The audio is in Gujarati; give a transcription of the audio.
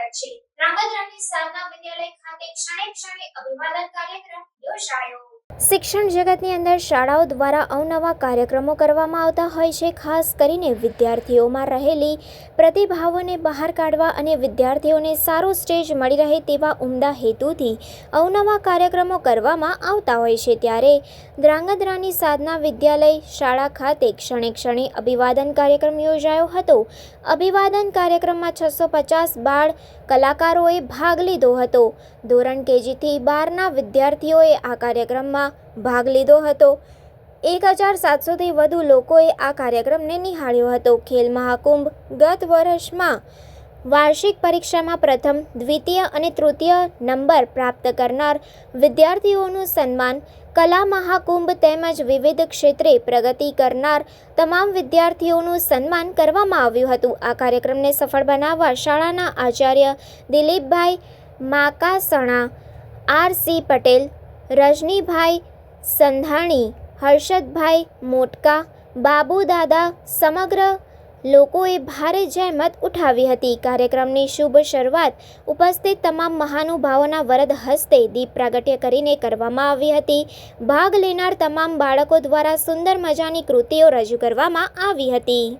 સ્વાગત છે। ધ્રાંગધ્રાની સાધના વિદ્યાલય ખાતે ક્ષણે ક્ષણે અભિવાદન કાર્યક્રમ યોજાયો। શિક્ષણ જગતની અંદર શાળાઓ દ્વારા અવનવા કાર્યક્રમો કરવામાં આવતા હોય છે। ખાસ કરીને વિદ્યાર્થીઓમાં રહેલી પ્રતિભાઓને બહાર કાઢવા અને વિદ્યાર્થીઓને સારો સ્ટેજ મળી રહે તેવા ઉમદા હેતુથી અવનવા કાર્યક્રમો કરવામાં આવતા હોય છે। ત્યારે ધ્રાંગધ્રાની સાધના વિદ્યાલય શાળા ખાતે ક્ષણે ક્ષણે અભિવાદન કાર્યક્રમ યોજાયો હતો। અભિવાદન કાર્યક્રમમાં 650 બાળ કલાકારોએ ભાગ લીધો હતો। ધોરણ KG થી 12ના વિદ્યાર્થીઓએ આ કાર્યક્રમમાં ભાગ લીધો હતો। 1700 થી વધુ લોકોએ આ કાર્યક્રમને નિહાળ્યો હતો। ખેલ મહાકુંભ ગત વર્ષમાં વાર્ષિક પરીક્ષામાં પ્રથમ, દ્વિતીય અને તૃતીય નંબર પ્રાપ્ત કરનાર વિદ્યાર્થીઓનું સન્માન, કલા મહાકુંભ તેમજ વિવિધ ક્ષેત્રે પ્રગતિ કરનાર તમામ વિદ્યાર્થીઓનું સન્માન કરવામાં આવ્યું હતું। આ કાર્યક્રમને સફળ બનાવવા શાળાના આચાર્ય દિલીપભાઈ માકાસણા, RC પટેલ, રજનીભાઈ સંધાણી, હર્ષદભાઈ મોટકા, બાબુદાદા સમગ્ર લોકોએ ભારે જહેમત ઉઠાવી હતી। કાર્યક્રમની શુભ શરૂઆત ઉપસ્થિત તમામ મહાનુભાવોના વરદ હસ્તે દીપ પ્રાગટ્ય કરીને કરવામાં આવી હતી। ભાગ લેનાર તમામ બાળકો દ્વારા સુંદર મજાની કૃતિઓ રજૂ કરવામાં આવી હતી।